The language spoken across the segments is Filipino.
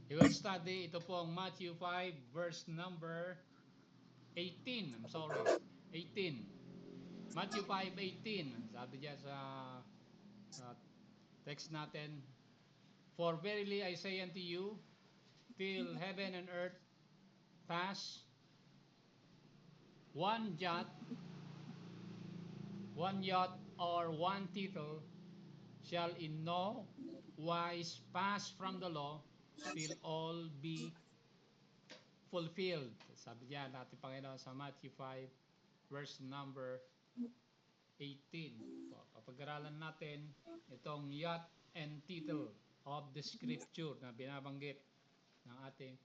We will study ito po ang Matthew 5 verse number 18. I'm sorry. 18. Matthew 5:18. Sabi diyan sa text natin, "For verily I say unto you, till heaven and earth pass, one jot, one jot, or one tittle shall in no wise pass from the law till all be fulfilled." Sabi niya natin Panginoon sa Matthew 5 verse number 18. So, papag-aralan natin itong yacht and tittle of the scripture na binabanggit ng ating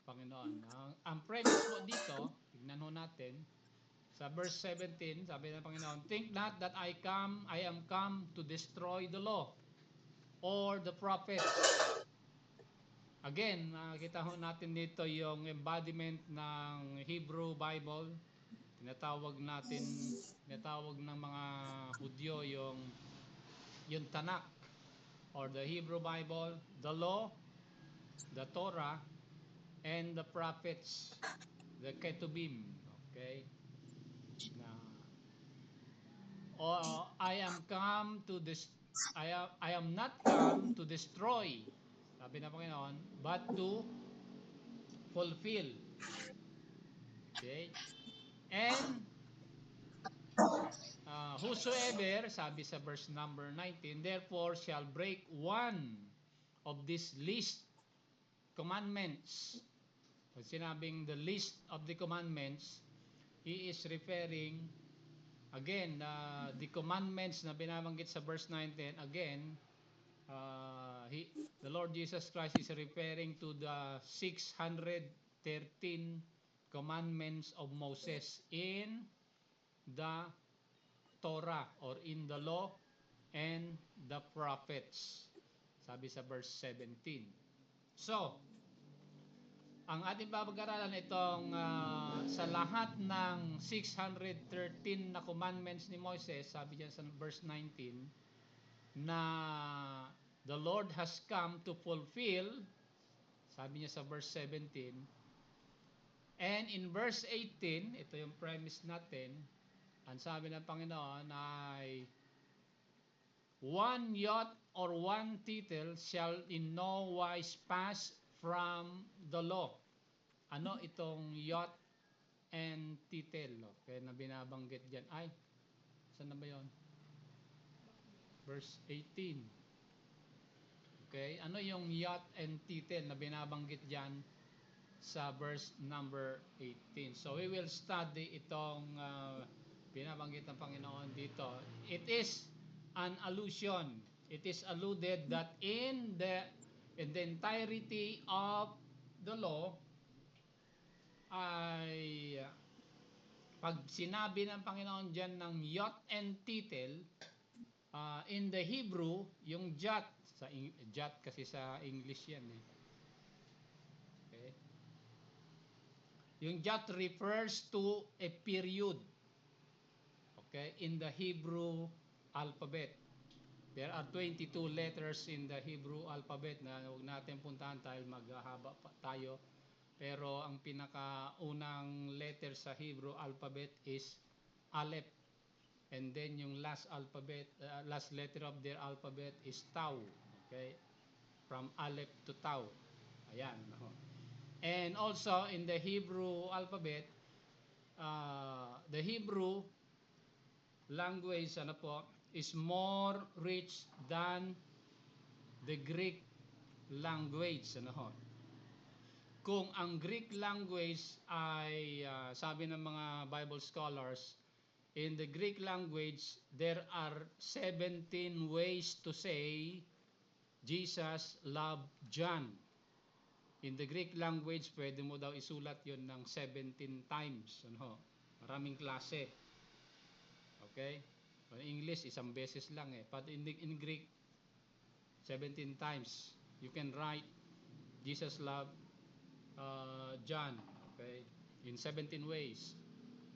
Panginoon. Ang premise po dito, tignan ho natin, sa verse 17, sabi ng Panginoon, "Think not that I am come to destroy the law or the prophets." Again, nakita ho natin dito yung embodiment ng Hebrew Bible. Tinatawag ng mga Hudyo yung Tanakh or the Hebrew Bible, the law, the Torah, and the prophets, the Ketubim. Okay? Na I am come to I am not come to destroy, sabi ng Panginoon, but to fulfill. Okay? And whosoever, sabi sa verse number 19, therefore shall break one of these least commandments. Pag sinabing the least of the commandments, he is referring, again, the commandments na binabanggit sa verse 19, again, the Lord Jesus Christ is referring to the 613 commandments of Moses in the Torah or in the law and the prophets. Sabi sa verse 17. So, ang ating papag-aralan itong sa lahat ng 613 na commandments ni Moses, sabi diyan sa verse 19, na the Lord has come to fulfill, sabi niya sa verse 17, and in verse 18, ito yung premise natin, ang sabi ng Panginoon ay, one jot or one tittle shall in no wise pass from the law. Ano itong jot and tittle? Okay, na binabanggit dyan. Ay, saan na ba yun? Verse 18. Okay, ano yung jot and tittle na binabanggit dyan sa verse number 18? So we will study itong binabanggit ng Panginoon dito. It is an allusion. It is alluded that in the entirety of the law ay pag sinabi ng Panginoon dyan ng jot and tittle, in the Hebrew, yung jot, jot kasi sa English yan eh. Okay? Yung jot refers to a period. Okay? In the Hebrew alphabet. There are 22 letters in the Hebrew alphabet na huwag natin puntahan dahil maghahaba pa tayo. Pero ang pinakaunang letter sa Hebrew alphabet is Aleph. And then yung last letter of their alphabet is Tau. Okay? From Aleph to Tau. Ayan. And also in the Hebrew alphabet, the Hebrew language is more rich than the Greek language. Kung ang Greek language ay sabi ng mga Bible scholars, in the Greek language there are 17 ways to say Jesus loved John. In the Greek language, pwede mo daw isulat yon ng 17 times. Maraming klase. Okay? In English, isang beses lang eh. But in Greek, 17 times. You can write Jesus loved John. Okay? In 17 ways.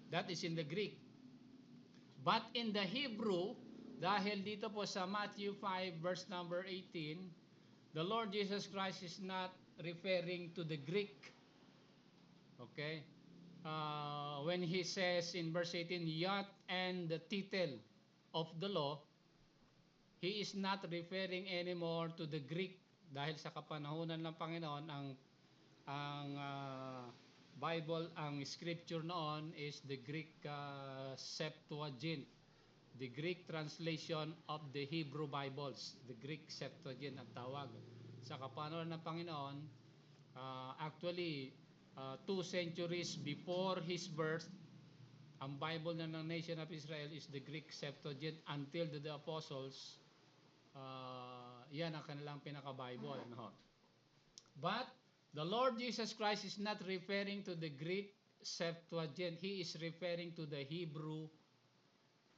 That is in the Greek. But in the Hebrew, dahil dito po sa Matthew 5 verse number 18, the Lord Jesus Christ is not referring to the Greek. Okay? When he says in verse 18, "Yat and the title of the law," he is not referring anymore to the Greek dahil sa kapanahunan ng Panginoon ang Bible, ang scripture noon is the Greek Septuagint, the Greek translation of the Hebrew Bibles, the Greek Septuagint ang tawag. Sa kapanahunan ng Panginoon, actually 2 centuries before his birth, ang Bible na ng nation of Israel is the Greek Septuagint until to the apostles. Yan ang kanilang pinaka-Bible. No? But the Lord Jesus Christ is not referring to the Greek Septuagint. He is referring to the Hebrew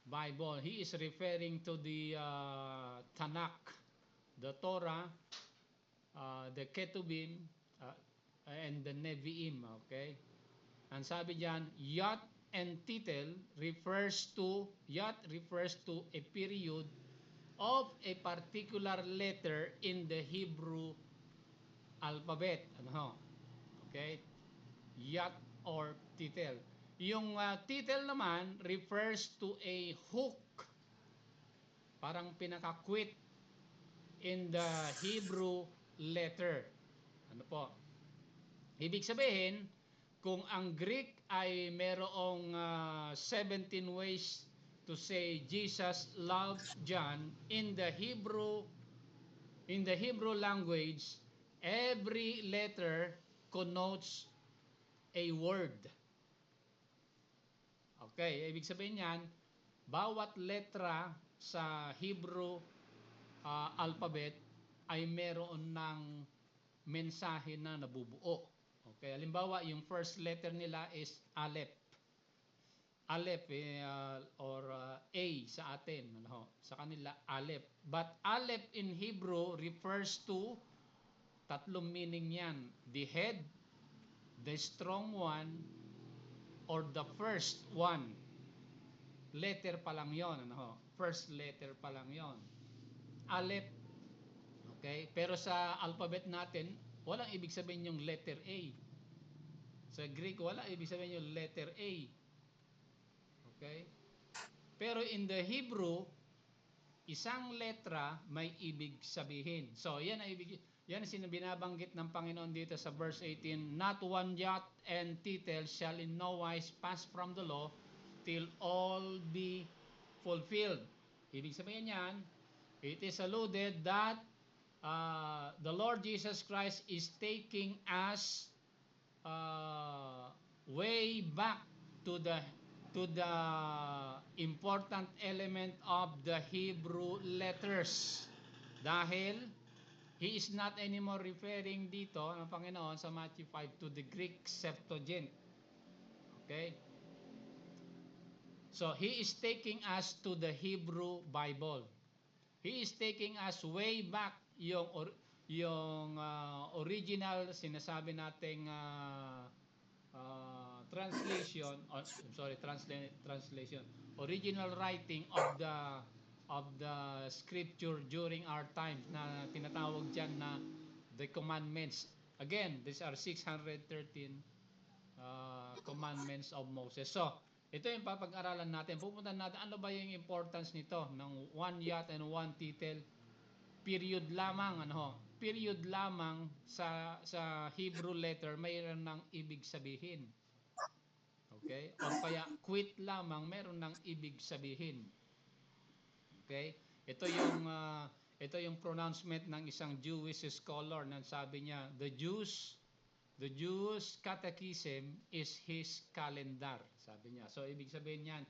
Bible. He is referring to the Tanakh, the Torah, the Ketubim, and the Nevi'im. Okay? Ang sabi diyan, Yat and Titel refers to a period of a particular letter in the Hebrew alphabet. Ano? Okay? Yat or Titel. Yung titel naman refers to a hook. Parang pinaka-quit in the Hebrew letter. Ano po? Ibig sabihin, kung ang Greek ay merong 17 ways to say Jesus loved John, in the Hebrew language, every letter connotes a word. Okay, ibig sabihin niyan, bawat letra sa Hebrew alphabet ay meron ng mensahe na nabubuo. Okay, halimbawa, yung first letter nila is Aleph. Aleph or A sa atin, ano, sa kanila Aleph. But Aleph in Hebrew refers to tatlong meaning yan. The head, the strong one, or the first one. Letter pa lang yon, ano? First letter pa lang yon. Aleph. Okay? Pero sa alphabet natin, walang ibig sabihin yung letter A. Sa Greek, wala ibig sabihin yung letter A. Okay? Pero in the Hebrew, isang letra may ibig sabihin. So, yan ang binabanggit ng Panginoon dito sa verse 18, "Not one jot and tittle shall in no wise pass from the law till all be fulfilled." Ibig sabihin yan, it is alluded that the Lord Jesus Christ is taking us way back to the important element of the Hebrew letters. Dahil he is not anymore referring dito ng Panginoon sa Matthew 5 to the Greek Septuagint. Okay? So he is taking us to the Hebrew Bible. He is taking us way back yung original sinasabi nating translation, original writing of the scripture during our time na tinatawag diyan na the commandments. Again, these are 613 commandments of Moses. So, ito yung papag-aralan natin. Pupuntahan natin ano ba yung importance nito ng one jot and one tittle. Period lamang, period lamang sa Hebrew letter mayroon ng ibig sabihin. Okay? O kaya quit lamang mayroon ng ibig sabihin. Okay? Ito yung pronouncement ng isang Jewish scholar na sabi niya, the Jews catechism is his calendar, sabi niya. So ibig sabihin niyan,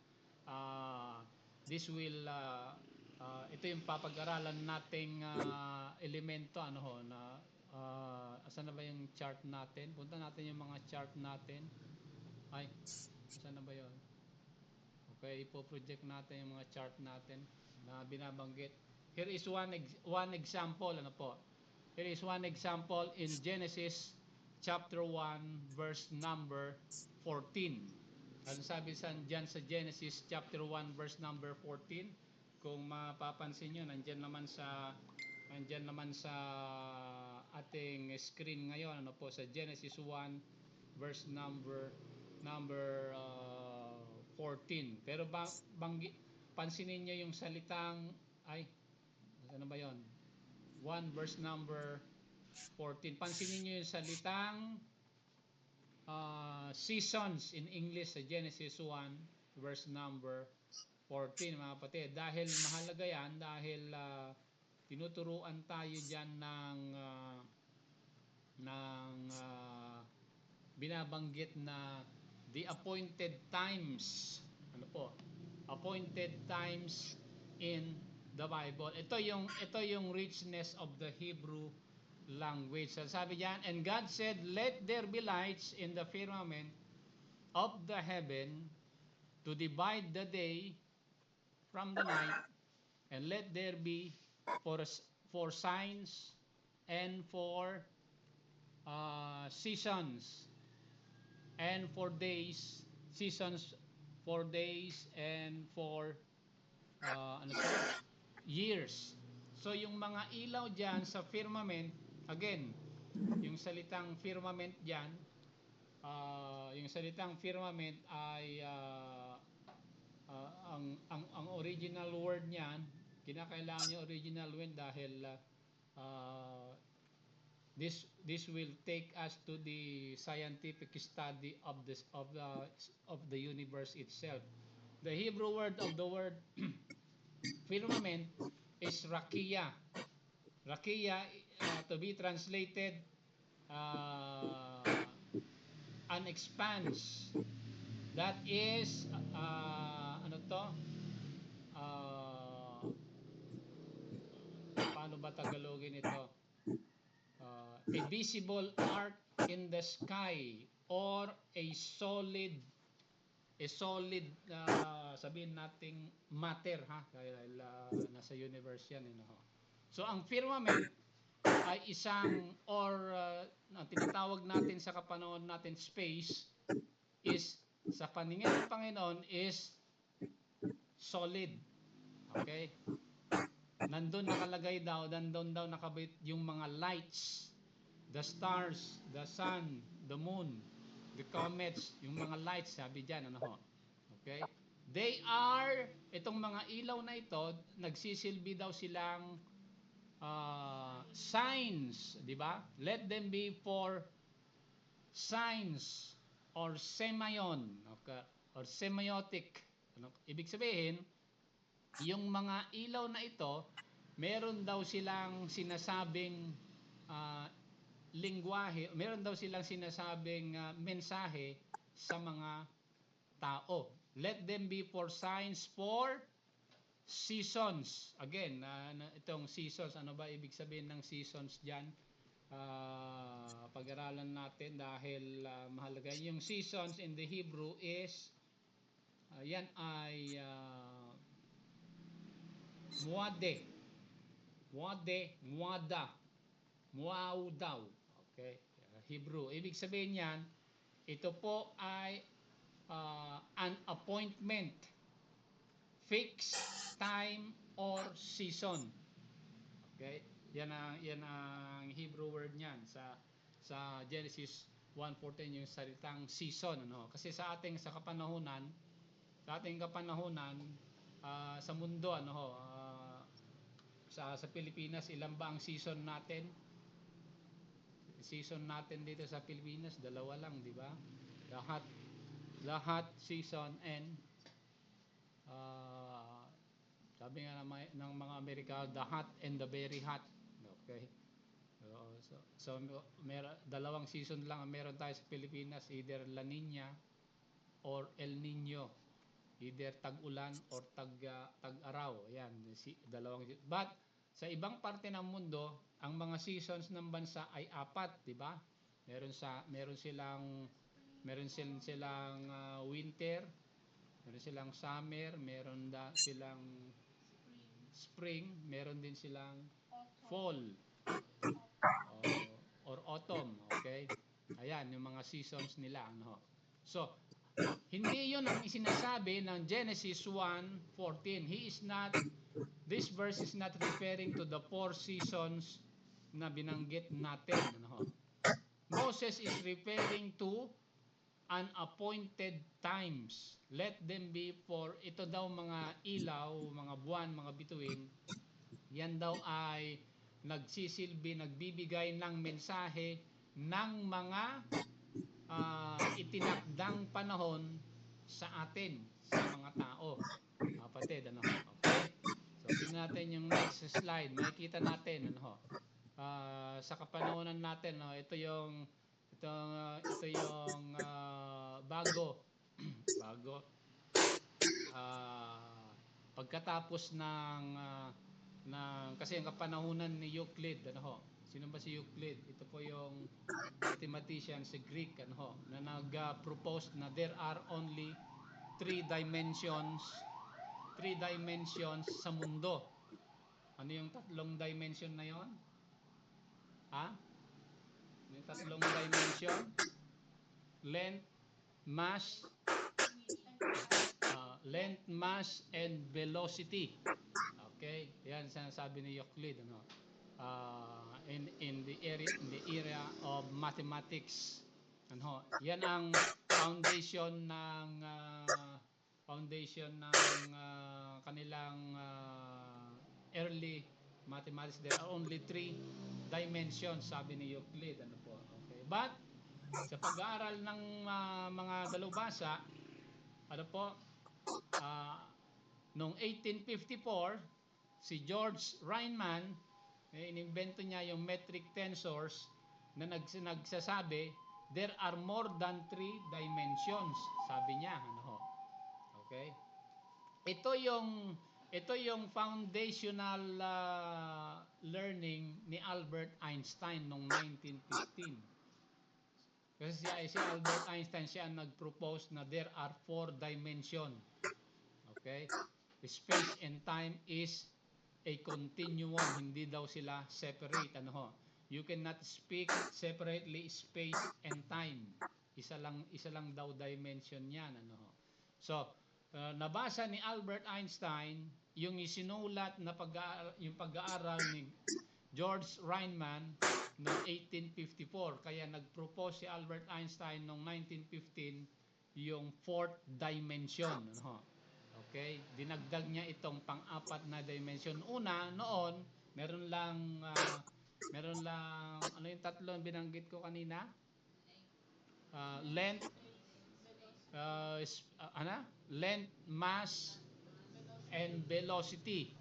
ito yung papag-aralan nating elemento asan na ba yung chart natin? Punta natin yung mga chart natin. Ay, asan na ba yun? Okay, ipo-project natin yung mga chart natin na binabanggit. Here is one example, Here is one example in Genesis chapter 1 verse number 14. Ano sabi dyan sa Genesis chapter 1 verse number 14? Kung mapapansin nyo, nandyan naman sa Andyan naman sa ating screen ngayon, ano po, sa Genesis 1 verse number 14. Pero pansinin niyo yung salitang, ay, ano ba 'yon? 1 verse number 14. Pansinin niyo yung salitang seasons in English sa Genesis 1 verse number 14, mga kapatid. Dahil mahalaga yan, dahil tinuturuan tayo dyan ng binabanggit na the appointed times. Ano po? Appointed times in the Bible. Ito yung richness of the Hebrew language. So, sabi diyan, and God said, let there be lights in the firmament of the heaven to divide the day from the night, and let there be for signs and for seasons and for days, seasons for days and for ano to? Years. So yung mga ilaw diyan sa firmament, again, yung salitang firmament diyan, yung salitang firmament ay ang original word niyan, kinakailangan yung original word dahil uh, this will take us to the scientific study of the universe itself. The Hebrew word of the word firmament is rakia. Rakia, to be translated uh, an expanse. That is ano to? Uh, paano ba Tagalogin ito? A visible arc in the sky, or a solid sabihin nating matter, ha, dahil nasa universe yan, no? So ang firmament ay isang, or tinatawag natin sa kapanahon natin space, is sa paningin ng Panginoon is solid. Okay? Nandun nakabit yung mga lights, the stars, the sun, the moon, the comets, yung mga lights, sabi diyan, ano ho. Okay? Itong mga ilaw na ito, nagsisilbi daw silang signs, di ba? Let them be for signs or semyon, okay, or semiotic. Ano ibig sabihin? Yung mga ilaw na ito, meron daw silang sinasabing lingwahe, meron daw silang sinasabing mensahe sa mga tao. Let them be for signs for seasons. Again, itong seasons, ano ba ibig sabihin ng seasons diyan? Pag-aralan natin dahil mahalaga. Yung seasons in the Hebrew is yan ay muade, muada, muaudaw. Okay? Hebrew. Ibig sabihin yan, ito po ay an appointment, fixed time or season. Okay? Yan ang Hebrew word niyan sa Genesis 1:14, yung salitang season, ano? Kasi sa ating kapanahunan, sa mundo, ano ho, sa Pilipinas, ilan ba ang season natin? Season natin dito sa Pilipinas, dalawa lang, di ba? Lahat season, and sabi nga ng mga Amerika, the hot and the very hot. Okay? So dalawang season lang ang meron tayo sa Pilipinas, either La Nina or El Nino. Either tag-ulan or tag-araw. Ayan, dalawang. But sa ibang parte ng mundo, ang mga seasons ng bansa ay apat, di ba? Meron silang winter, meron silang summer, meron silang spring, meron din silang fall or autumn, okay? Ayan, yung mga seasons nila, ano. So, hindi yun ang isinasabi ng Genesis 1:14. He is not this verse is not referring to the 4 seasons na binanggit natin. Ano ho? Moses is referring to an appointed times. Let them be for, ito daw mga ilaw, mga buwan, mga bituin, yan daw ay nagsisilbi, nagbibigay ng mensahe ng mga itinakdang panahon sa atin, sa mga tao. Kapatid, ano? Okay? So, tingnan natin yung next slide. Makikita natin, ano ho? Sa kapanahonan natin, no, ito yung bago bago pagkatapos ng kasi ang kapanahunan ni Euclid, ano ho, sino ba si Euclid? Ito po yung mathematician sa Greek, ano ho, na nag-propose na there are only three dimensions sa mundo. Ano yung tatlong dimension na yon? Yung tatlong dimension? Length, mass, and velocity. Okay? Yan sinasabi ni Euclid, ano? In the area of mathematics. Ano? Yan ang foundation ng kanilang early mathematics. There are only 3 dimensions, sabi ni Euclid, ano po. Okay? But sa pag-aaral ng mga dalubhasa, ano po, noong 1854, si George Riemann, inimbento niya yung metric tensors na nagsasabi, there are more than 3 dimensions, sabi niya, ano ho. Okay? Ito yung foundational learning ni Albert Einstein noong 1915. Kasi si Albert Einstein, siya ang nag-propose na there are 4 dimensions. Okay? Space and time is a continuum, hindi daw sila separate, ano ho. You cannot speak separately space and time. Isa lang daw dimension 'yan, ano ho. So, nabasa ni Albert Einstein yung isinulat na yung pag-aaral ni George Riemann noong 1854. Kaya nag-propose si Albert Einstein noong 1915 yung 4th dimension, ano ho. Okay? Dinagdag niya itong pang-apat na dimension. Una, noon, meron lang ano yung tatlo binanggit ko kanina? Length, length, mass, and velocity.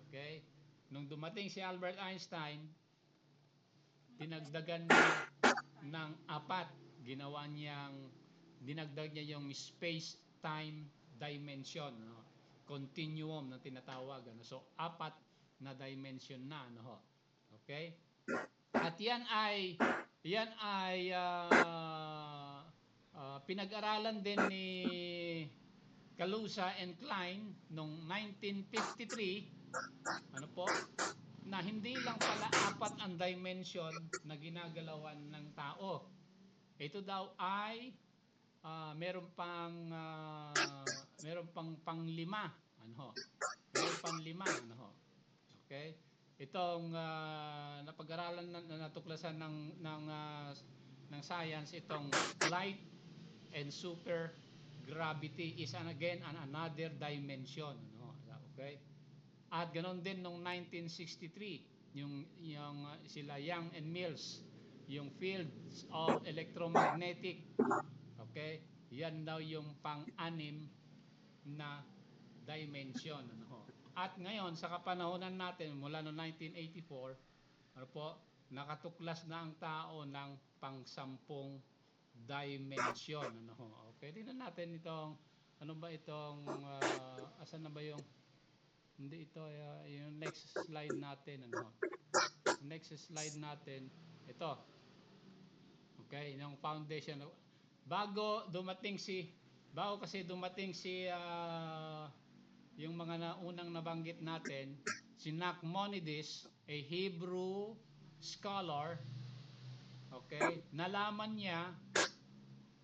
Okay? Nung dumating si Albert Einstein, dinagdagan niya ng 4. Dinagdag niya yung space-time dimension, no? Continuum na tinatawag, ano? So 4 na dimension na, ano ho. Okay? At yan ay pinag-aralan din ni Kaluza and Klein noong 1953, ano po, na hindi lang pala 4 ang dimension na ginagalawan ng tao. Ito daw ay meron pang panglima, ano ho. Meron pang 5, ano ho. Okay? Itong napag-aralan na natuklasan ng science, itong light and super gravity is again another dimension, ano. Okay? At ganoon din nung 1963, yung sila Young and Mills, yung fields of electromagnetic. Okay? Yan daw yung pang-6 na dimension, ano ho. At ngayon sa kapanahonan natin mula noong 1984, ano po, nakatuklas na ang tao ng pang-10 dimension, ano ho. Okay, tingnan natin itong ano ba itong asan na ba yung hindi ito yung next slide natin, ano ho. Next slide natin ito. Okay, yung foundation bago kasi dumating si yung mga naunang nabanggit natin, si Nachmanides, a Hebrew scholar, okay, nalaman niya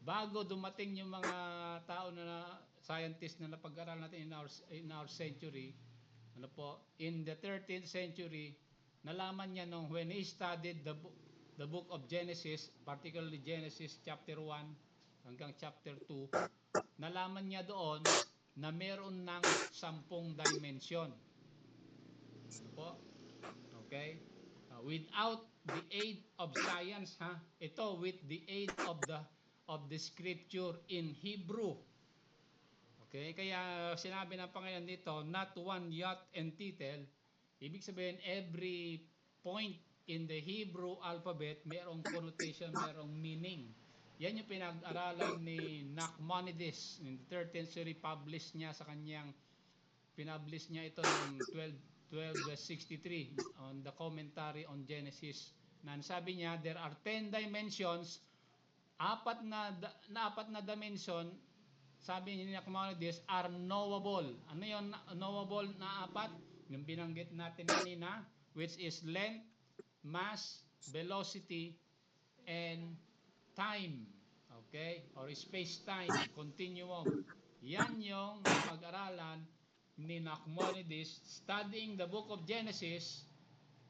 bago dumating yung mga tao na scientist na napag-aralan natin in our century, ano po, in the 13th century, nalaman niya nung when he studied the book of Genesis, particularly Genesis chapter 1 hanggang chapter 2, nalaman niya doon na meron ng 10 dimension. Ano po? Okay? Without the aid of science, ha? Ito with the aid of the scripture in Hebrew. Okay? Kaya sinabi ng Panginoon dito, not one jot and tittle. Ibig sabihin, every point in the Hebrew alphabet, mayroong connotation, mayroong meaning. Yan yung pinag-aralan ni Nachmanides in the 13th century, pinublish niya ito noong 1263 on the commentary on Genesis. Na sabi niya, there are 10 dimensions, apat na dimension, sabi ni Nachmanides, are knowable. Ano yung knowable na apat? Yung binanggit natin kanina, which is length, mass, velocity, and time. Okay? Or space-time, continuum. Yan yung pag-aralan ni Nachmanides studying the book of Genesis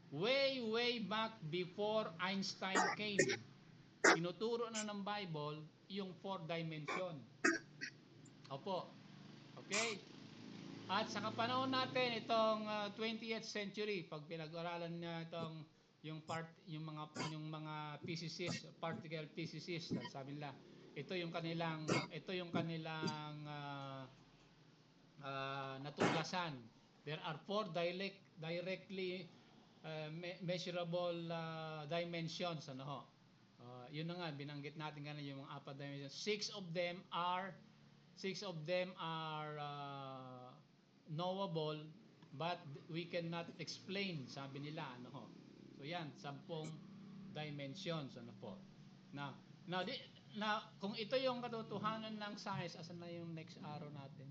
way back before Einstein came. Tinuturo na ng Bible yung 4 dimension. Opo. Okay? At sa kapanahon natin itong 20th century, pag pinag-aralan niya itong yung mga physicists, particle physicists, sabi nila, ito yung kanilang natuklasan. There are 4 directly measurable dimensions, ano ho. Yun na nga binanggit natin kanina yung mga 4 dimensions. 6 of them are knowable, but we cannot explain, sabi nila, ano ho. So yan, 10 dimensions, ano po. Now kung ito yung katotohanan ng science, asan na yung next araw natin?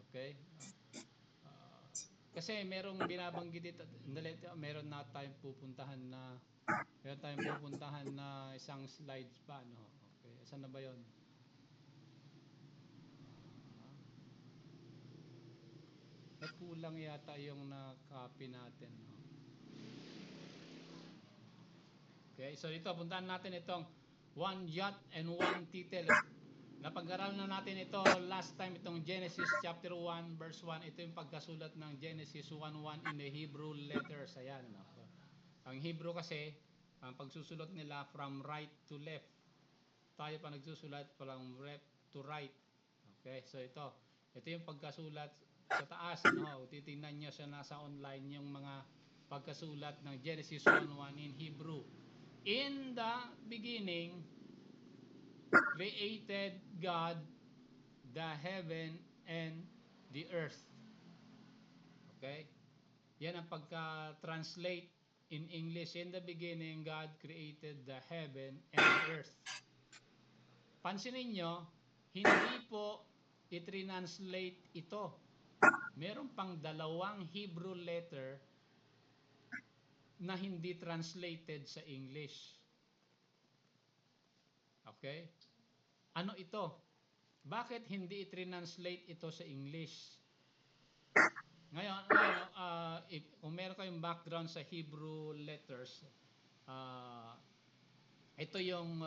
Okay. Kasi merong binabanggit dito, meron tayong pupuntahan na isang slides pa, no? Okay, asan na ba 'yon? Kulang yata yung na-copy natin, no? Okay, so dito puntahan natin itong 1 jot and 1 tittle. Napag-aralan na natin ito last time, itong Genesis chapter 1 verse 1. Ito yung pagkasulat ng Genesis 1:1 in the Hebrew letters. Ayan, no? Ang Hebrew kasi, ang pagsusulat nila from right to left. Tayo pa nagsusulat from left to right. Okay, so ito yung pagkasulat sa taas, no? Titingnan niyo sa nasa online yung mga pagkasulat ng Genesis 1:1 in Hebrew. In the beginning, created God the heaven and the earth. Okay? Yan ang pagka-translate in English. In the beginning, God created the heaven and the earth. Pansinin nyo, hindi po i-translate ito. Meron pang 2 Hebrew letter na hindi translated sa English. Okay? Ano ito? Bakit hindi i-translate ito sa English? Ngayon kung meron kayong background sa Hebrew letters, ito yung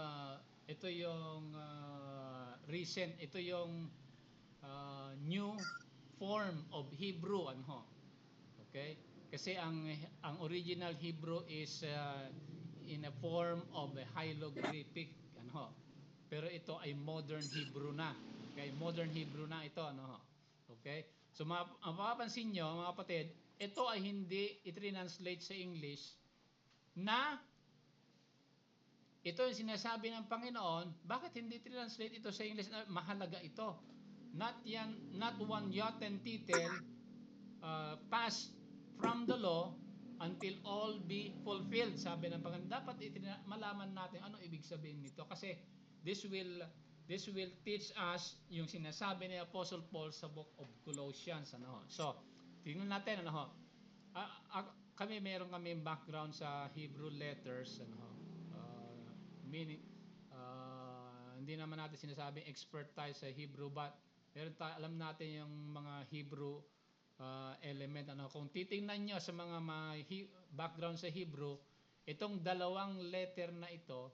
recent, ito yung new form of Hebrew, ano? Okay? Kasi ang original Hebrew is in a form of a hieroglyphic, ano? Pero ito ay modern Hebrew na. Okay? Modern Hebrew na ito, ano? Okay? So mapapansin nyo, mga kapatid, ito ay hindi i-translate sa English na ito yung sinasabi ng Panginoon. Bakit hindi translate ito sa English na mahalaga ito? Not one jot and tittle pass from the law until all be fulfilled. Sabi ng Panginoon, dapat malaman natin ano ibig sabihin nito. Kasi this will teach us yung sinasabi ni Apostle Paul sa book of Colossians, ano. So, tingnan natin, ano. Meron kami background sa Hebrew letters, ano. Meaning hindi naman natin sinasabing expert tayo sa Hebrew, but alam natin yung mga Hebrew element. Kung titingnan nyo sa mga background sa Hebrew, itong dalawang letter na ito,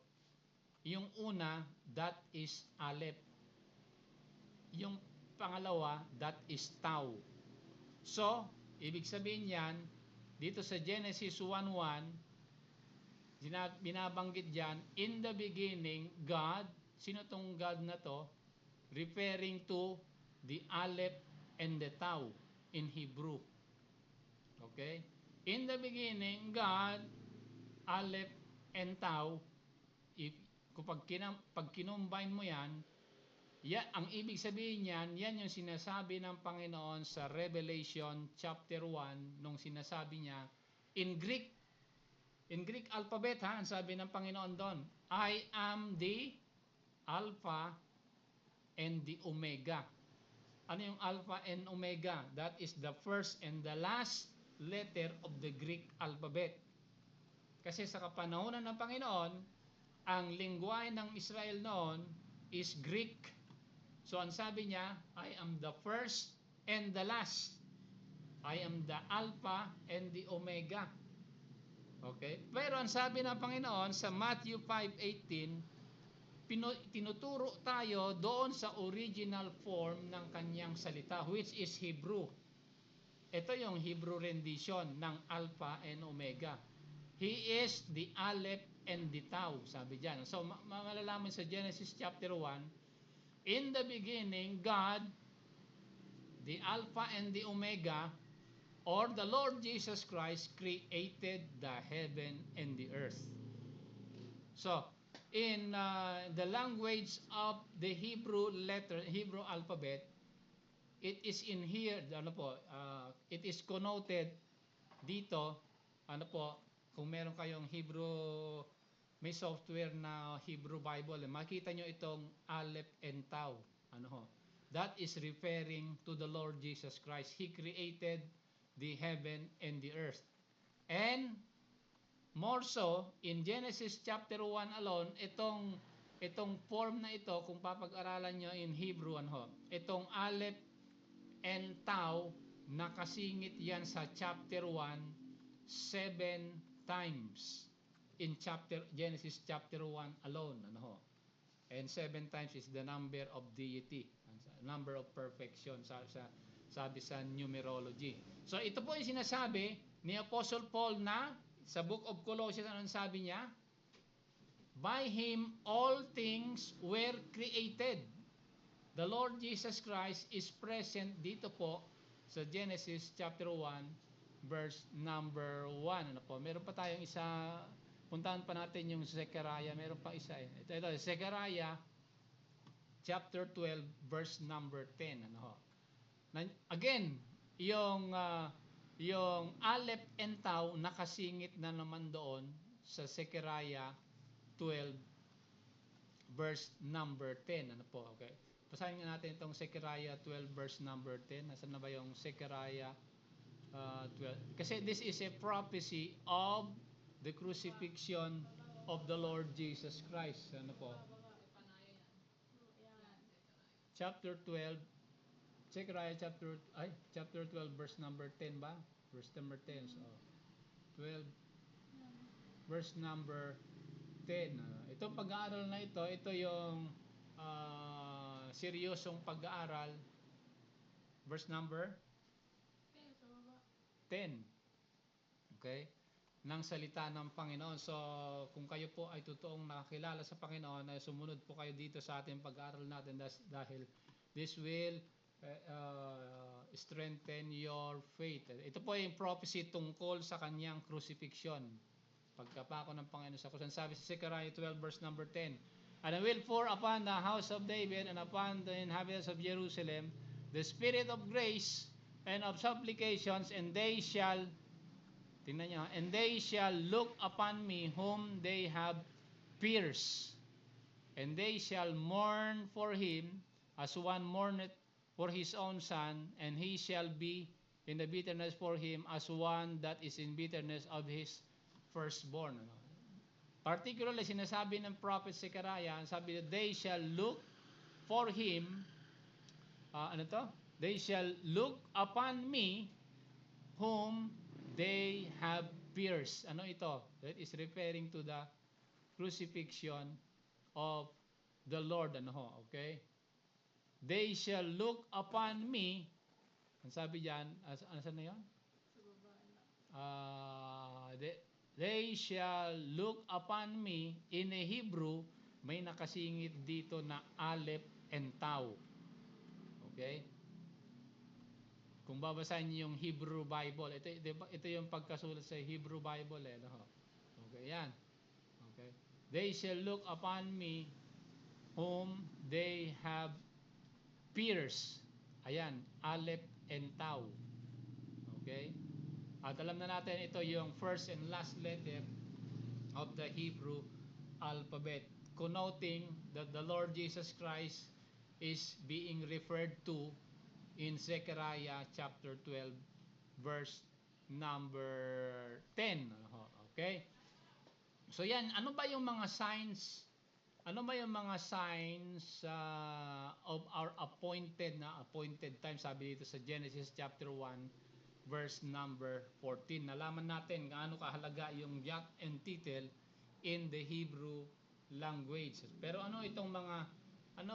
yung una, that is Aleph. Yung pangalawa, that is Tau. So, ibig sabihin yan, dito sa Genesis 1:1, binabanggit dyan, in the beginning, God, sino tong God na to? Referring to the Aleph and the Tau in Hebrew. Okay? In the beginning, God, Aleph and Tau, kung pag kinumbine mo yan, ang ibig sabihin niyan, yan yung sinasabi ng Panginoon sa Revelation chapter 1, nung sinasabi niya, in Greek alphabet ang sabi ng Panginoon doon, I am the Alpha and the Omega. Ano yung Alpha and Omega? That is the first and the last letter of the Greek alphabet. Kasi sa kapanahonan ng Panginoon, ang lingwahe ng Israel noon is Greek. So ang sabi niya, I am the first and the last. I am the Alpha and the Omega. Okay? Pero ang sabi ng Panginoon sa Matthew 5:18, tinuturo tayo doon sa original form ng kanyang salita, which is Hebrew. Ito yung Hebrew rendition ng Alpha and Omega. He is the Aleph and the Tau, sabi dyan. So, malalaman sa Genesis chapter 1, in the beginning, God, the Alpha and the Omega, or the Lord Jesus Christ, created the heaven and the earth. So, in the language of the Hebrew alphabet, it is in here, it is connoted dito, kung meron kayong may software na Hebrew Bible, makita nyo itong Aleph and Tau. That is referring to the Lord Jesus Christ. He created the heaven and the earth. And more so, in Genesis chapter 1 alone, itong form na ito, kung papag-aralan nyo in Hebrew, itong Aleph and Tau, nakasingit yan sa chapter 1 7 times in Genesis chapter 1 alone. And 7 times is the number of deity, number of perfection, sabi sa numerology. So ito po yung sinasabi ni Apostle Paul na sa book of Colossians, anong sabi niya? By Him all things were created. The Lord Jesus Christ is present dito po sa Genesis chapter 1 verse number 1. Meron pa tayong isa, puntahan pa natin yung Zechariah, meron pa isa. Ito Zechariah chapter 12 verse number 10. Again, yung Aleph and Tau nakasingit na naman doon sa Zechariah 12 verse number 10. Okay. Basahin natin itong Zechariah 12 verse number 10. Nasaan na ba yung Zechariah 12? Kasi this is a prophecy of the crucifixion of the Lord Jesus Christ. Chapter 12, Zechariah chapter 12 verse number 10 ba? Verse number 10. So 12 verse number 10. Itong pag-aaral na ito yung seryosong pag-aaral. Verse number 10. Okay? Ng salita ng Panginoon. So, kung kayo po ay totoong nakakilala sa Panginoon, ay sumunod po kayo dito sa ating pag-aaral natin dahil this will strengthen your faith. Ito po yung prophecy tungkol sa kanyang crucifixion. Pagkapako ng Panginoon sa krus. Sabi sa Zechariah 12 verse number 10, and I will pour upon the house of David and upon the inhabitants of Jerusalem the spirit of grace and of supplications, and they shall, tingnan nyo, and they shall look upon me whom they have pierced, and they shall mourn for him as one mourneth for his own son, and he shall be in the bitterness for him as one that is in bitterness of his firstborn. Particularly, sinasabi ng prophet Zechariah, sabi that they shall look for him ano to? They shall look upon me whom they have pierced. Ano ito? That is referring to the crucifixion of the Lord. Ano ho? Okay? They shall look upon me. Ang sabi diyan, ano na 'yon? They shall look upon me. In a Hebrew, may nakasingit dito na Aleph and Tau. Okay? Kung babasahin niyo yung Hebrew Bible, ito yung pagkasulat sa Hebrew Bible eh, no? Okay, yan. Okay. They shall look upon me whom they have pierced. Ayan, Aleph and Tau. Okay? At alam na natin ito yung first and last letter of the Hebrew alphabet, connoting that the Lord Jesus Christ is being referred to in Zechariah chapter 12 verse number 10. Okay? So yan, ano ba yung mga signs? Ano ba yung mga signs of our appointed time? Sabi dito sa Genesis chapter 1 verse number 14. Nalaman natin gaano kahalaga yung jot and tittle in the Hebrew language. Pero ano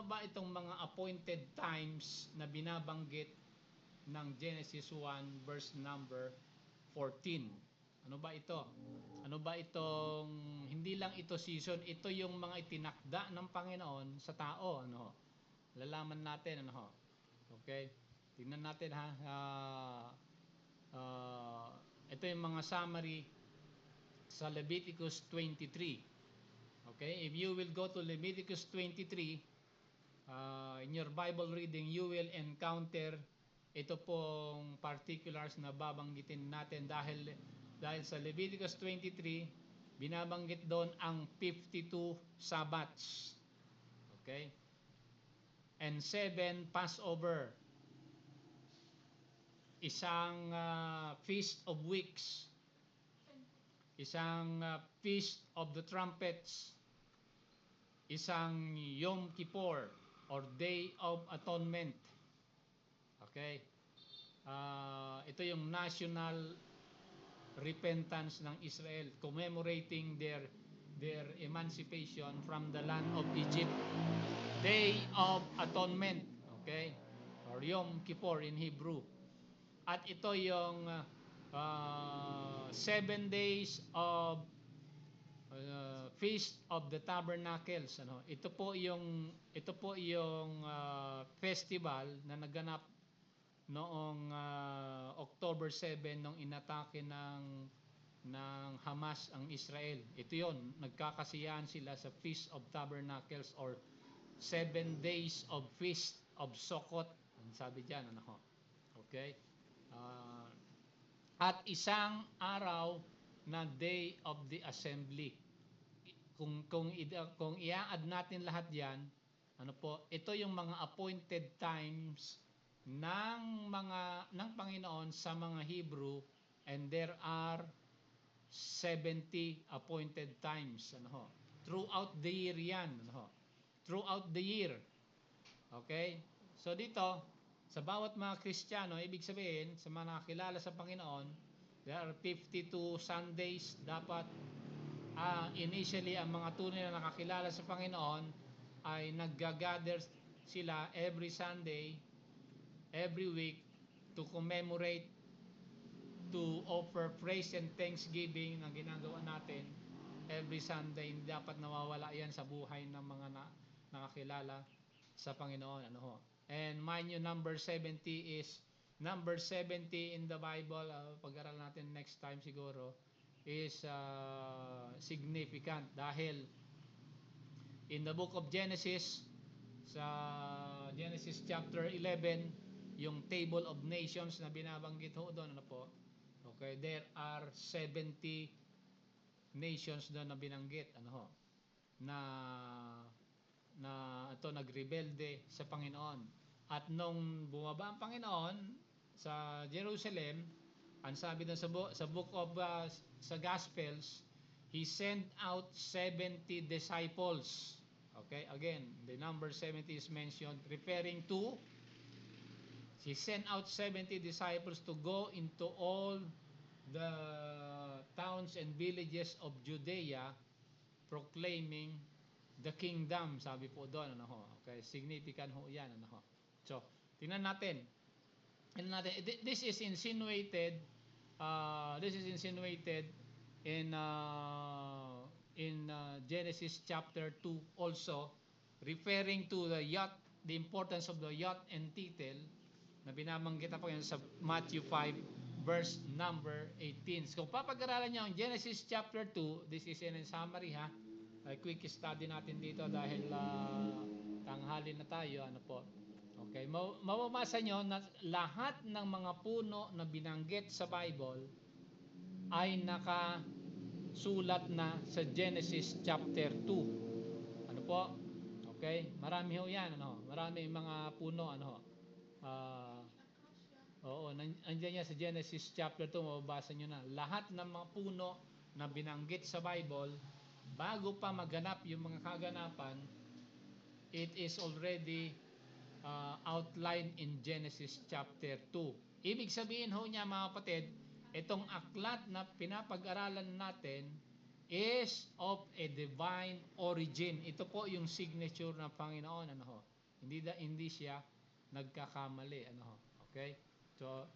ba itong mga appointed times na binabanggit ng Genesis 1 verse number 14? Ano ba ito? Ano ba itong, hindi lang ito season, ito yung mga itinakda ng Panginoon sa tao, ano? Lalaman natin, ano? Okay? Tingnan natin ha. Ito yung mga summary sa Leviticus 23. Okay? If you will go to Leviticus 23, in your Bible reading, you will encounter ito pong particulars na babanggitin natin dahil sa Leviticus 23, binabanggit doon ang 52 Sabbats. Okay? And 7 Passover. Isang Feast of Weeks. Isang Feast of the Trumpets. Isang Yom Kippur or Day of Atonement. Okay? Ito yung national repentance ng Israel, commemorating their emancipation from the land of Egypt. Day of Atonement, okay? Or Yom Kippur in Hebrew. At ito yung 7 days of Feast of the Tabernacles, ano? Ito po yung festival na naganap noong October 7 nung inatake ng Hamas ang Israel. Ito yon, nagkakasiyahan sila sa Feast of Tabernacles or 7 days of Feast of Sukkot. Ang sabi diyan, ano? Okay? At isang araw na Day of the Assembly. Kung i-add natin lahat 'yan, ano po, ito yung mga appointed times ng Panginoon sa mga Hebrew, and there are 70 appointed times, ano ho, throughout the year yan, ano ho, throughout the year. Okay? So dito sa bawat mga Kristiyano, ibig sabihin sa mga nakakilala sa Panginoon, there are 52 Sundays dapat. Initially ang mga tunay na nakakilala sa Panginoon ay nagga-gather sila every Sunday, every week, to commemorate, to offer praise and thanksgiving na ginagawa natin every Sunday. Hindi dapat nawawala yan sa buhay ng mga nakakilala sa Panginoon, ano ho. And mind you, number 70 in the Bible, pag-aral natin next time siguro, is significant dahil in the book of Genesis, sa Genesis chapter 11, yung table of nations na binabanggit ho doon, ano po, okay, there are 70 nations doon na binanggit, ano ho, na ito nagrebelde sa Panginoon. At nung bumaba ang Panginoon sa Jerusalem, ang sabi doon sa book of sa Gospels, He sent out 70 disciples. Okay, again, the number 70 is mentioned referring to He sent out 70 disciples to go into all the towns and villages of Judea proclaiming the kingdom, sabi po doon, ano ho. Okay, significant ho 'yan, ano ho. So, tingnan natin. This is insinuated in Genesis chapter 2 also, referring to the yacht, the importance of the yacht and title na binabanggit po yan sa Matthew 5 verse number 18. So kung papag-aralan niyo ang Genesis chapter 2, this is in summary ha. Quick study natin dito dahil tanghali na tayo, ano po. Okay, mababasa nyo na lahat ng mga puno na binanggit sa Bible ay nakasulat na sa Genesis chapter 2. Ano po? Okay, marami ho yan, ano? Marami mga puno, ano ho. Oo, nandiyan yan sa Genesis chapter 2, mababasa nyo na. Lahat ng mga puno na binanggit sa Bible, bago pa maganap yung mga kaganapan, it is already outlined in Genesis chapter 2. Ibig sabihin ho niya, mga kapatid, itong aklat na pinapag-aralan natin is of a divine origin. Ito po yung signature ng Panginoon, ano ho. Hindi siya nagkakamali, ano ho. Okay? So,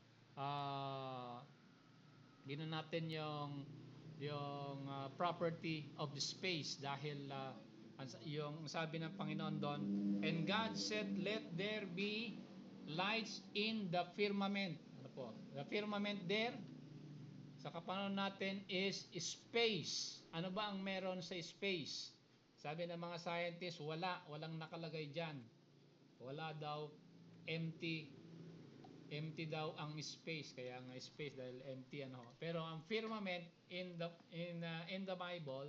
gina natin yung property of the space dahil yung sabi ng Panginoon doon, and God said, let there be lights in the firmament. Ano po? The firmament there, sa kapanahon natin, is space. Ano ba ang meron sa space? Sabi ng mga scientists, walang nakalagay dyan. Wala daw, empty daw ang space, kaya nga space dahil empty, ano. Pero ang firmament in the Bible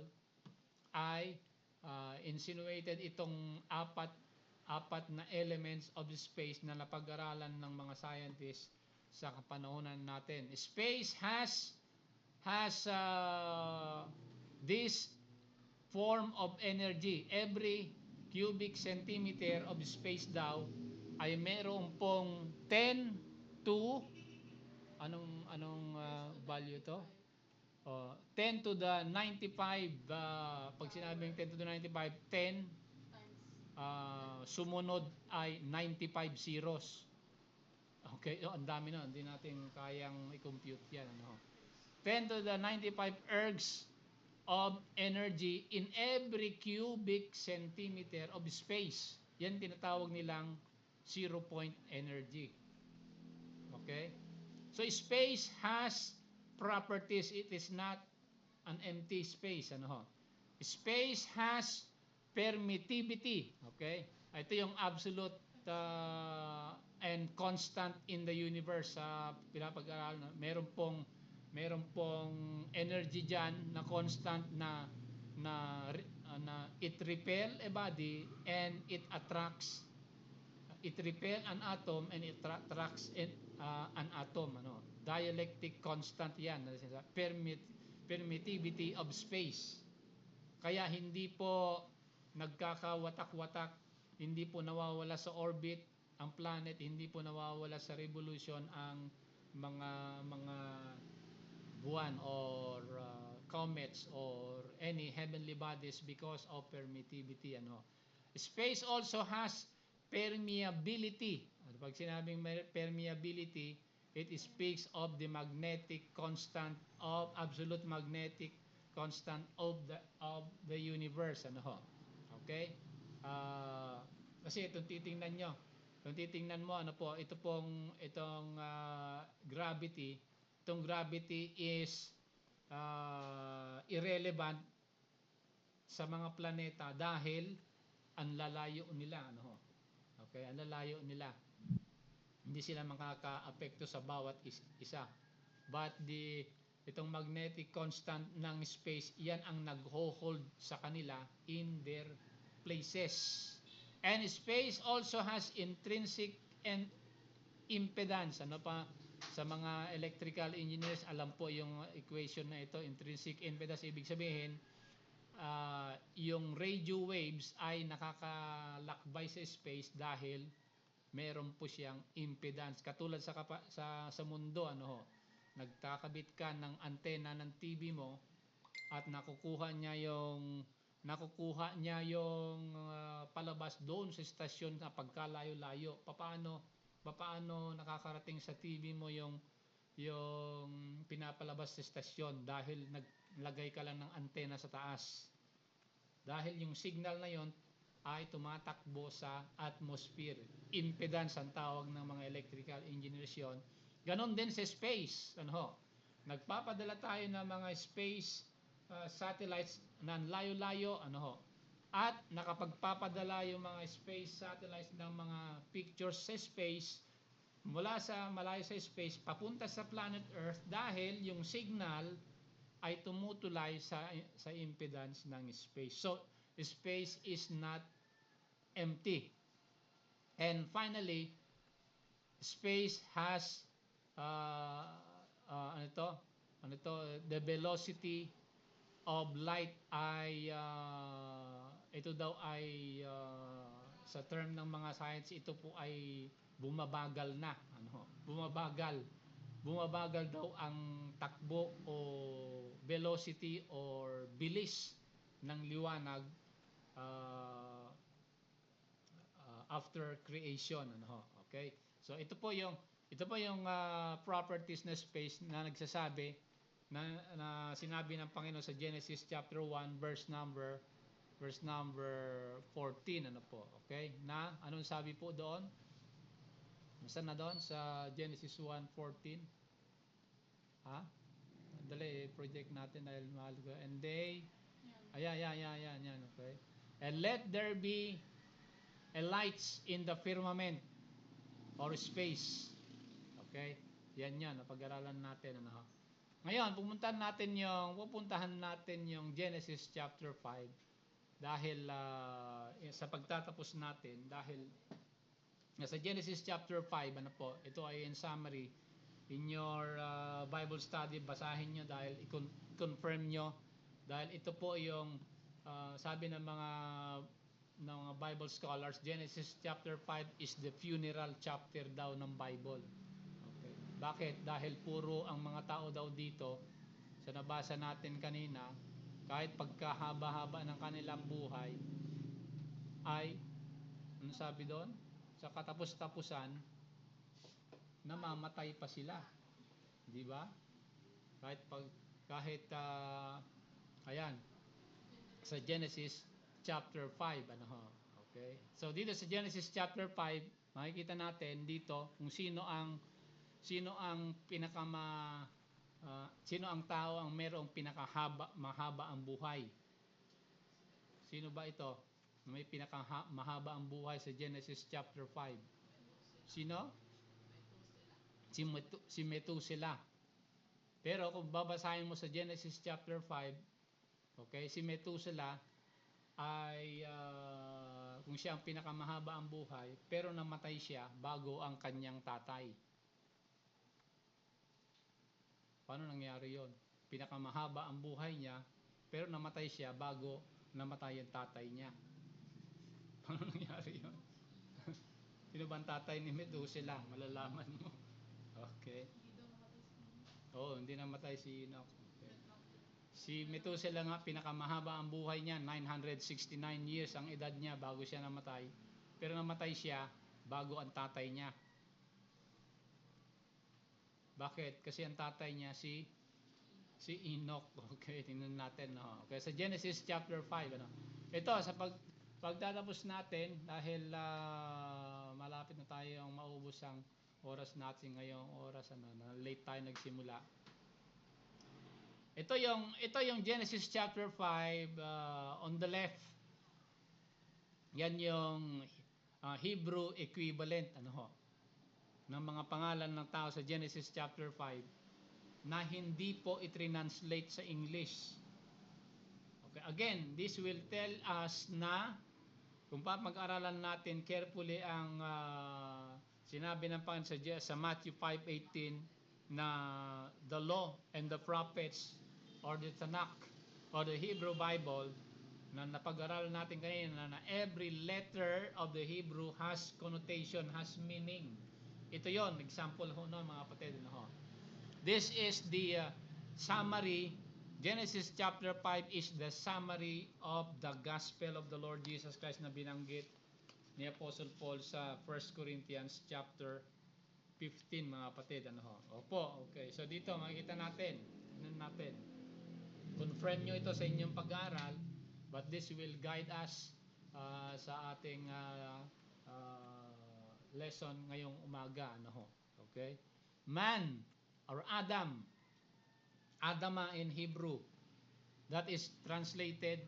ay insinuated itong apat na elements of space na napag-aralan ng mga scientists sa kapanahonan natin. Space has this form of energy. Every cubic centimeter of space daw ay meron pong 10 to anong value to? 10 to the 95, pag sinabing 10 to the 95, 10 sumunod ay 95 zeros. Okay, ang dami na, hindi natin kayang i-compute yan, ano. 10 to the 95 ergs of energy in every cubic centimeter of space. Yan tinatawag nilang 0 point energy. Okay? So space has properties. It is not an empty space, ano ho. Space has permittivity. Okay? Ito yung absolute and constant in the universe sa pinapag-aralan. Meron pong energy diyan na constant na it repel a body and it attracts. It repel an atom and it attracts an atom, ano. Dielectric constant 'yan, permittivity of space. Kaya hindi po nagkakawatak-watak, hindi po nawawala sa orbit ang planet, hindi po nawawala sa revolution ang mga buwan or comets or any heavenly bodies because of permittivity, ano. Space also has permeability. Pag sinabing permeability, it speaks of the magnetic constant of absolute magnetic constant of the universe, ano ho. Okay? Kasi itong titingnan mo, ano po, itong gravity, itong gravity is irrelevant sa mga planeta dahil ang lalayo nila, ano ho. Okay, ang lalayo nila. Hindi sila makaka-apekto sa bawat isa. But itong magnetic constant ng space, yan ang nag-hold sa kanila in their places. And space also has intrinsic and impedance. Ano pa, sa mga electrical engineers, alam po yung equation na ito, intrinsic impedance. Ibig sabihin, yung radio waves ay nakakalakbay sa space dahil meron po siyang impedance. Katulad sa mundo, ano ho, nagkakabit ka ng antena ng TV mo at nakukuha niya yung palabas doon sa istasyon na pagkalayo-layo. Papaano nakakarating sa TV mo yung pinapalabas sa istasyon dahil naglagay ka lang ng antena sa taas. Dahil yung signal na yon ay tumatakbo sa atmosphere. Impedance ang tawag ng mga electrical engineers yon. Ganon din sa space. Ano ho? Nagpapadala tayo ng mga space satellites na layo-layo. Ano ho? At nakapagpapadala yung mga space satellites ng mga pictures sa space mula sa malayo sa space papunta sa planet Earth dahil yung signal ay tumutulay sa impedance ng space. So, space is not empty. And finally, space has the velocity of light ay ito daw ay sa term ng mga science, ito po ay bumabagal na. Bumabagal daw ang takbo o velocity or bilis ng liwanag after creation. Okay? So ito po yung properties na space na nagsasabi na sinabi ng Panginoon sa Genesis chapter 1 verse number 14. Ano po? Okay? Na anong sabi po doon? Saan na doon? Sa Genesis 1:14. Ha? Dali, project natin dahil mahal ko. And they, yan. Okay? And let there be a lights in the firmament or space. Okay? Yan. Napag-aralan natin. Ano? Ngayon, pupuntahan natin yung Genesis chapter 5 dahil sa pagtatapos natin, dahil sa Genesis chapter 5, ano po, ito ay in summary, in your Bible study, basahin nyo dahil i-confirm nyo, dahil ito po yung sabi ng mga Bible scholars, Genesis chapter 5 is the funeral chapter daw ng Bible. Okay. Bakit? Dahil puro ang mga tao daw dito, sa nabasa natin kanina, kahit pagkahaba-haba ng kanilang buhay, ay, ano sabi doon? Sa katapos-tapusan, namamatay pa sila. Di ba? Ayan, sa Genesis chapter 5, okay? So dito sa Genesis chapter 5, makikita natin dito kung sino ang sino ang tao ang mayroong mahaba ang buhay. Sino ba ito? May mahaba ang buhay sa Genesis chapter 5. Sino? Si Methuselah. Pero kung babasahin mo sa Genesis chapter 5, okay, si Methuselah ay kung siya ang pinakamahaba ang buhay, pero namatay siya bago ang kanyang tatay. Paano nangyari yon? Pinakamahaba ang buhay niya, pero namatay siya bago namatay ang tatay niya. Paano nangyari yon? Sino ba ang tatay ni Methuselah? Malalaman mo. Okay. Hindi namatay si Enoch. Okay. Si Methuselah nga, pinakamahaba ang buhay niya, 969 years ang edad niya bago siya namatay. Pero namatay siya bago ang tatay niya. Bakit? Kasi ang tatay niya si Enoch. Okay, tingnan natin. Okay, sa Genesis chapter 5. Ito, sa pagtatapos natin, dahil malapit na tayo ang maubos ang oras natin ngayong oras, late tayo nagsimula. Ito yung Genesis chapter 5 on the left. Yan yung Hebrew equivalent ng mga pangalan ng tao sa Genesis chapter 5 na hindi po i-translate sa English. Okay, again, this will tell us na kung mag-aralan natin carefully ang sinabi ng Panginoon sa Matthew 5:18 na the law and the prophets or the Tanakh or the Hebrew Bible na napag-aral natin kanina na every letter of the Hebrew has connotation, has meaning. Ito yon, example ho no mga kapatid. No? This is the summary. Genesis chapter 5 is the summary of the gospel of the Lord Jesus Christ na binanggit ni Apostle Paul sa 1 Corinthians chapter 15 mga kapatid. Ano ho? Opo, okay. So dito makikita natin. Confirm nyo ito sa inyong pag-aaral, but this will guide us sa ating lesson ngayong umaga. Ano ho? Okay? Man or Adam, Adama in Hebrew, that is translated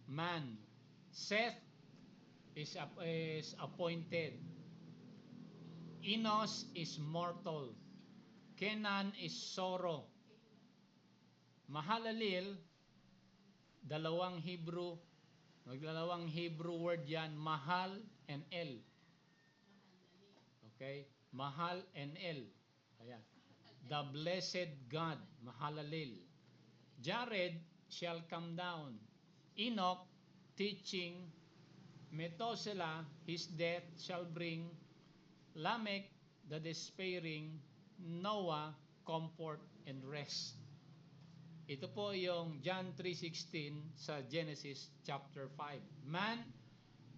man. Seth is appointed. Enos is mortal. Kenan is sorrow. Mahalalel, dalawang Hebrew word yan, mahal and el. Okay? Mahal and el. Ayan. The blessed God, mahalalel. Jared shall come down. Enoch, teaching. Methuselah, his death shall bring. Lamech, the despairing. Noah, comfort and rest. Ito po yung John 3:16 sa Genesis chapter 5. Man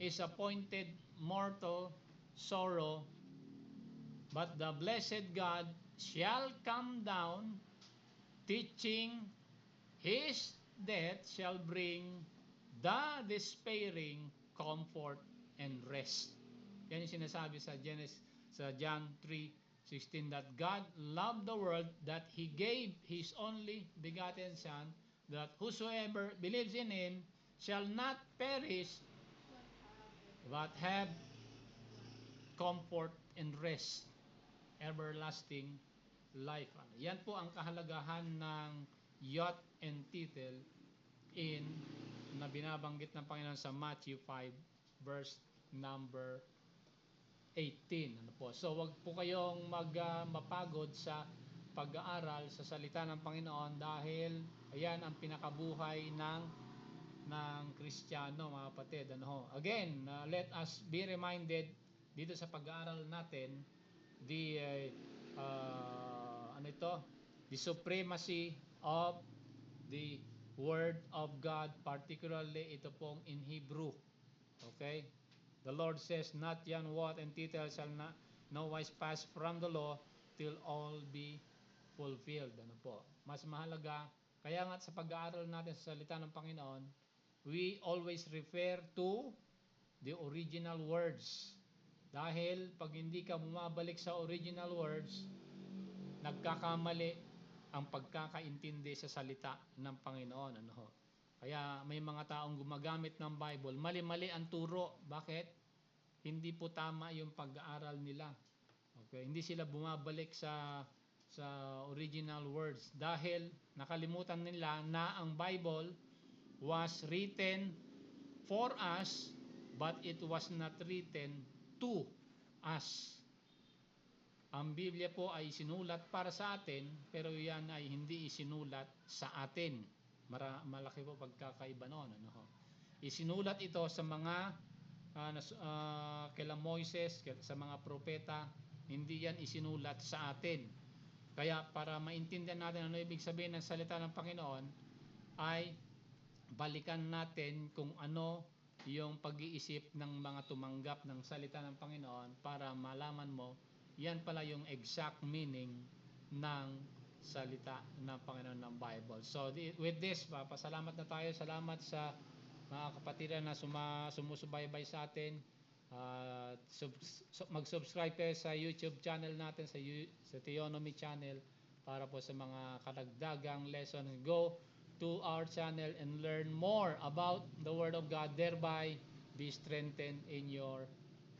is appointed mortal sorrow, but the blessed God shall come down, teaching. His death shall bring the despairing comfort and rest. Yan yung sinasabi sa John 3:16, that God loved the world, that He gave His only begotten Son, that whosoever believes in Him shall not perish, but have comfort and rest, everlasting life. Yan po ang kahalagahan ng yacht and title na binabanggit ng Panginoon sa Matthew 5 verse number 18. Ano po? So wag po kayong mapagod sa pag-aaral sa salita ng Panginoon, dahil ayan ang pinakabuhay ng Kristiyano, mga kapatid. Ano ho? Again, let us be reminded dito sa pag-aaral natin the the supremacy of the Word of God, particularly ito pong in Hebrew. Okay? The Lord says, not yan what and tittle shall not no wise pass from the law till all be fulfilled. Ano po? Mas mahalaga, kaya nga sa pag-aaral natin sa salita ng Panginoon, we always refer to the original words. Dahil pag hindi ka bumabalik sa original words, nagkakamali ang pagkakaintindi sa salita ng Panginoon. Ano ho? Kaya may mga taong gumagamit ng Bible, mali-mali ang turo. Bakit? Hindi po tama yung pag-aaral nila. Okay? Hindi sila bumabalik sa original words dahil nakalimutan nila na ang Bible was written for us, but it was not written to us. Ang Biblia po ay isinulat para sa atin, pero yan ay hindi isinulat sa atin. Malaki po pagkakaiba noon. Ano ho? Isinulat ito sa mga kila Moises, sa mga propeta, hindi yan isinulat sa atin. Kaya para maintindihan natin ano ibig sabihin ng salita ng Panginoon, ay balikan natin kung ano yung pag-iisip ng mga tumanggap ng salita ng Panginoon para malaman mo yan pala yung exact meaning ng salita ng Panginoon ng Bible. So with this, pasalamat na tayo. Salamat sa mga kapatiran na sumusubaybay sa atin. Mag-subscribe kayo sa YouTube channel natin, sa Theonomy channel, para po sa mga karagdagang lesson. Go to our channel and learn more about the Word of God, thereby be strengthened in your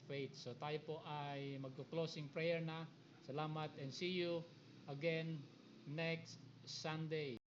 faith. So tayo po ay mag-closing prayer na. Salamat and see you again next Sunday.